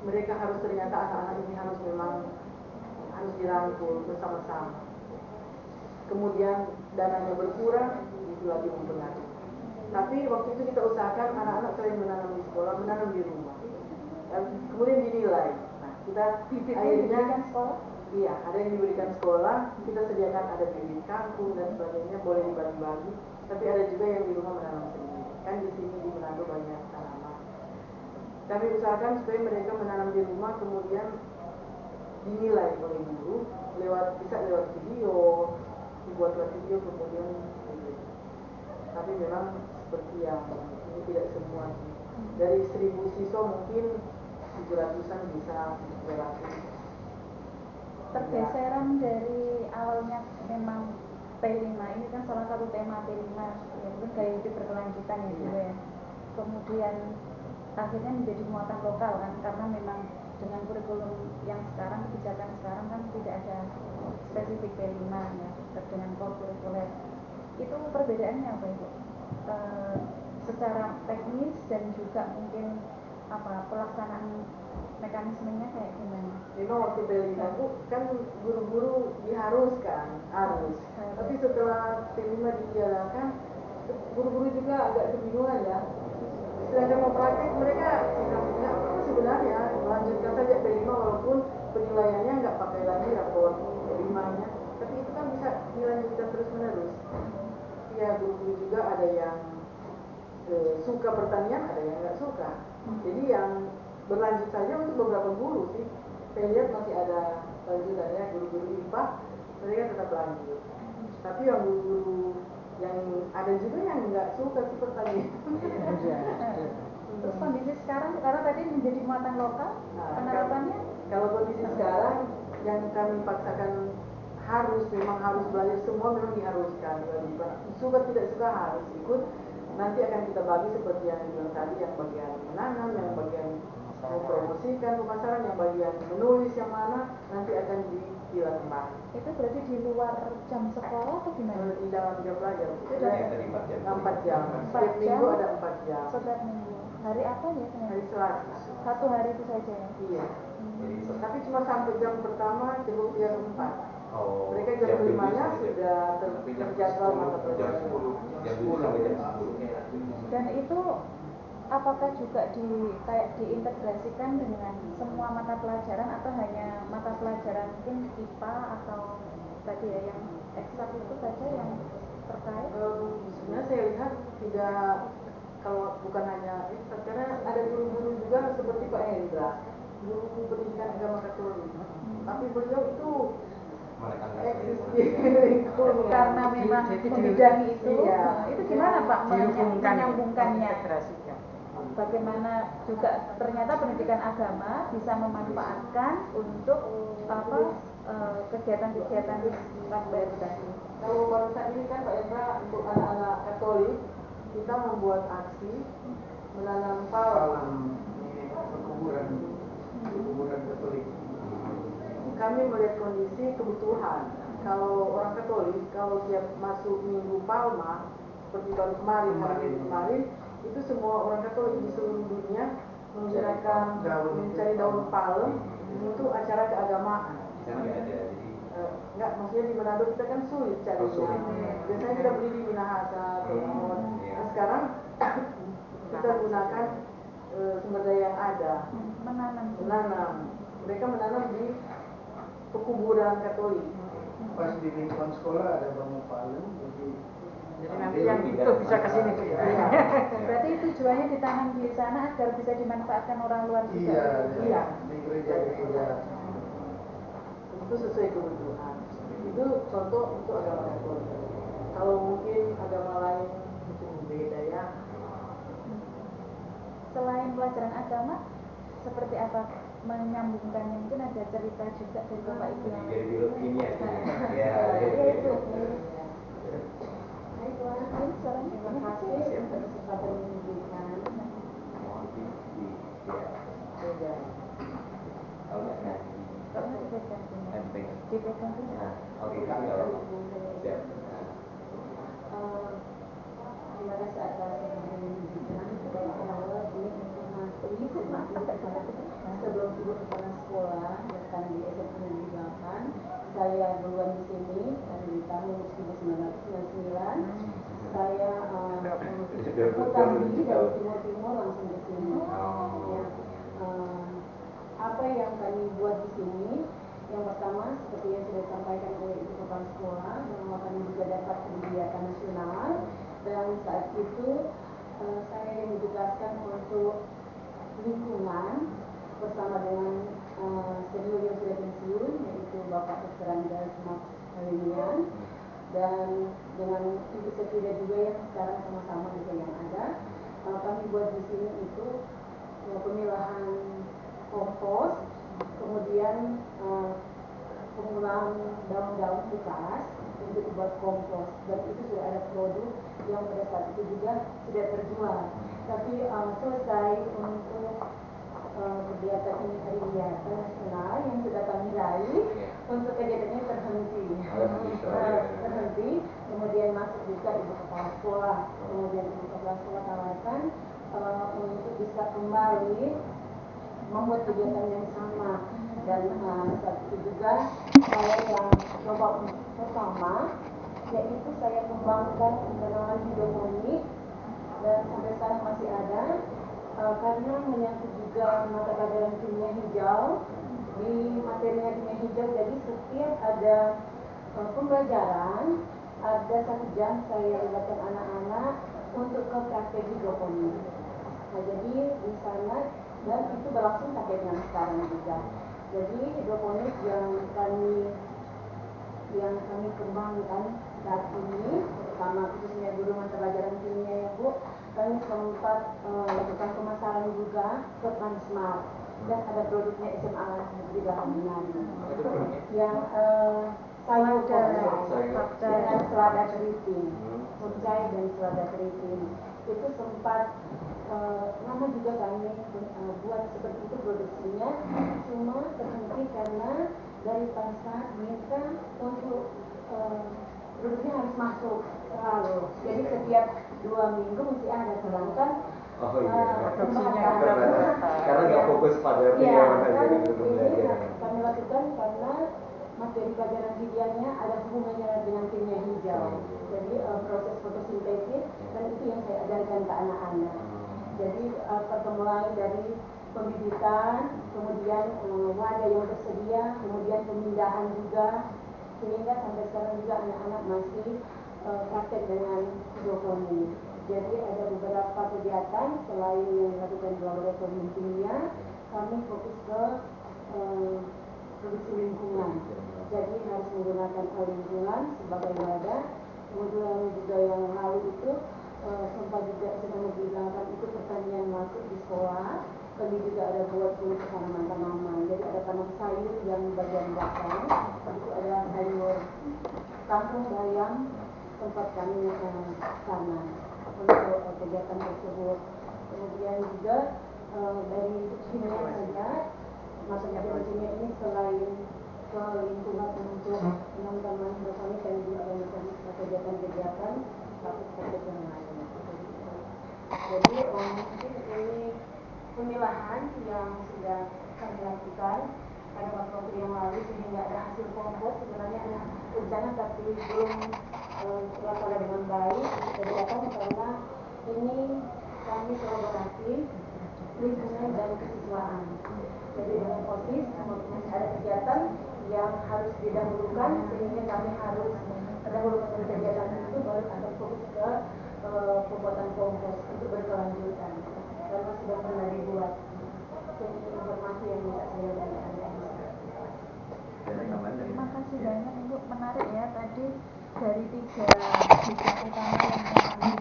mereka harus ternyata anak-anak ini harus memang harus dirangkul bersama-sama. Kemudian dananya berkurang, itu lagi mempengaruhi. Tapi waktu itu kita usahakan anak-anak selain menanam di sekolah, menanam di rumah. Dan kemudian dinilai. Nah, kita akhirnya sekolah? Iya, ada yang diberikan sekolah, kita sediakan ada bibit kangkung dan sebagainya, boleh dibagi-bagi. Tapi ada juga yang di rumah menanam sendiri. Kan di sini di Manado banyak tanaman. Kami usahakan supaya mereka menanam di rumah, kemudian dinilai oleh guru bisa lewat video, dibuatlah video kemudian gitu. Tapi memang seperti yang ini tidak semua sih. Dari 1000 siswa mungkin 700-an bisa 300. Pergeseran dari awalnya memang P5 ini kan salah satu tema P5 ya, mungkin gaya hidup berkelanjutan ya dulu ya. Kemudian akhirnya menjadi muatan lokal kan, karena memang dengan kurikulum yang sekarang, kebijakan sekarang kan tidak ada spesifik P5 ya, dengan core kurikuler. Itu perbedaannya apa Ibu? Secara teknis dan juga mungkin pelaksanaan mekanismenya kayak gimana? Memang waktu P5 itu kan guru-guru diharuskan, harus. Tapi setelah P5 dijalankan, guru-guru juga agak kebingungan ya. Sedangkan mau praktek mereka nggak perlu sebenarnya melanjutkan saja P5 walaupun penilaiannya nggak pakai lagi rapor P5-nya. Tapi itu kan bisa dilanjutkan terus-menerus. Ya guru-guru juga ada yang suka pertanian, ada yang nggak suka. Jadi yang berlanjut saja untuk beberapa guru sih. Saya lihat masih ada lanjutannya, guru-guru IPA mereka tetap lanjut. Tapi yang guru-guru yang ada juga yang nggak suka sih pertanian. Terus kondisi sekarang, karena tadi menjadi muatan lokal, penerapannya? Kalau kondisi sekarang yang kami paksakan memang harus belajar, semua memang diharuskan. Suka tidak suka harus ikut. Nanti akan kita bagi seperti yang dibilang tadi, yang bagian menanam, yang bagian mempromosikan pemasaran, yang bagian menulis, yang mana nanti akan dipilah kembali. Itu berarti di luar jam sekolah atau gimana? Di dalam jam belajar. Itu dari 4 jam. Setiap minggu ada 4 jam. Setiap minggu. Hari apa ya? Hari Selasa. Satu hari itu saja ya? Iya. Tapi cuma sampai jam pertama, jam 4. Mereka jam 5-nya sudah terjadwal mata pelajaran. Jam 10 sampai jam 10. Dan itu apakah juga diintegrasikan dengan semua mata pelajaran atau hanya mata pelajaran mungkin IPA atau tadi ya yang eksak itu saja yang terkait? Sebenarnya saya lihat tidak, kalau bukan hanya eksak, karena ada guru-guru juga seperti Pak Hendra, guru pendidikan agama Katolik. Tapi beliau itu eksis di lingkungan karena memang membidangi itu. Iya. Itu gimana Pak menyambungkannya? Bagaimana juga ternyata pendidikan agama bisa memanfaatkan untuk kegiatan-kegiatan Pak tadi. Kalau pada saat ini kan Pak Hendra untuk anak-anak Katolik kita membuat aksi menanam palem di kuburan Katolik. Kami melihat kondisi kebutuhan. Kalau orang Katolik, kalau tiap masuk minggu Palma, seperti baru kemarin, itu semua orang Katolik di seluruh dunia menggunakan mencari daun palem untuk acara keagamaan. Enggak, maksudnya di Manado kita kan sulit carinya. Biasanya kita beli di Minahasa, Tomon. Nah sekarang kita gunakan sumber daya yang ada, menanam. Mereka menanam di pekuburan Katolik. Pas di lingkungan sekolah ada bambu palem, jadi nanti yang itu bisa ke sini tuh ya. Berarti tujuannya ditanam di sana agar bisa dimanfaatkan orang luar juga. Iya. Di gereja-gereja. Itu sesuai kebutuhan. Itu contoh untuk agama Katolik. Kalau mungkin agama lain mungkin beda ya. Selain pelajaran agama, seperti apa menyambungkannya? Mungkin ada cerita juga dari Bapak Ibu yang dari biologi ya. Itu. Terima kasih atas kesempatan yang diberikan. Dipegang. Oke, kalau siap. Terima kasih atas informasi yang diberikan. Bahwa ini informasi sebelum sekolah, bahkan di SMA Negeri 8. Saya duluan di sini dari tahun 1999. Saya Utambi dari Timur langsung ke sini. Ya. Apa yang kami buat di sini? Yang pertama, seperti yang sudah disampaikan oleh Ibu Kepala Sekolah, bahwa kami juga dapat kebijakan nasional, dan saat itu saya yang ditugaskan untuk lingkungan bersama dengan senior yang sudah pensiun, yaitu Bapak Dr. Andreas Halimian, dan dengan Ibu Sekida juga yang sekarang sama-sama juga yang ada. Kami buat di sini itu pemilahan kompos, kemudian pengolahan daun-daun bekas untuk dibuat kompos, dan itu sudah ada produk yang pada saat itu juga sudah terjual. Tapi selesai untuk kegiatan ini hari kegiatan nasional yang sudah kami raih, untuk kegiatannya terhenti, kemudian masuk juga Ibu Kepala Sekolah, kemudian Ibu Kepala Sekolah tawarkan untuk bisa kembali membuat kegiatan yang sama, dan saat itu juga saya yang coba pertama, yaitu saya kembangkan internal hidroponik, dan sampai sekarang masih ada, karena menyangkut juga mata pelajaran kimia hijau. Di materinya kimia hijau, jadi setiap ada pembelajaran, ada 1 jam saya libatkan anak-anak untuk ke praktek hidroponik. Nah, jadi di sana, dan itu berlangsung sampai dengan sekarang juga. Jadi hidroponik yang kami kembangkan saat ini, terutama khususnya guru mata pelajaran kimia ya Bu, kami sempat lakukan pemasaran juga ke Transmart, dan ada produknya SMA Negeri 8 Manado yang sayur dengan selada keriting, kucai dan selada keriting. Itu sempat lama juga kami buat seperti itu produksinya, cuma terhenti karena dari pasar minta untuk produknya harus masuk selalu. Jadi setiap 2 minggu mesti ada, sedangkan karena nggak fokus pada pilihan aja kan untuk belajar. Kami lakukan karena materi pelajaran kimianya ada hubungannya dengan kimia hijau. Jadi proses fotosintesis, dan itu yang saya ajarkan ke anak-anak. Jadi pertemuan dari pembibitan, kemudian wadah yang tersedia, kemudian pemindahan juga, sehingga sampai sekarang juga anak-anak masih praktek dengan hidroponik. Jadi ada beberapa kegiatan selain yang dilakukan di laboratorium kimia, kami fokus ke produksi lingkungan. Jadi harus menggunakan lingkungan sebagai wadah. Kemudian juga yang lalu itu sempat juga sedang dibilangkan itu pertanian masuk di sekolah. Kami juga ada buat untuk tanaman-tanaman. Jadi ada tanam sayur yang bagian belakang, itu ada sayur kangkung bayam, tempat kami tanam untuk kegiatan tersebut. Kemudian juga dari kimia saja, mata pelajaran kimia ini selain ke lingkungan untuk teman-teman hidroponik, dan juga ada kegiatan-kegiatan praktik yang lain. Jadi mungkin ini pemilahan yang sudah kami lakukan pada waktu yang lalu, sehingga ada hasil kompos. Sebenarnya ada rencana tapi belum terlaksana dengan baik kegiatan, karena ini kami kolaborasi lingkungan dan kesiswaan. Jadi dengan OSIS masih ada kegiatan yang harus didahulukan, sehingga kami harus mendahulukan kegiatan itu, baru akan fokus ke pembuatan kompos untuk berkelanjutan, karena sudah pernah dibuat. Jadi informasi yang bisa saya berikan. Terima kasih banyak Ibu, menarik ya tadi dari 3 bidang utama yang kami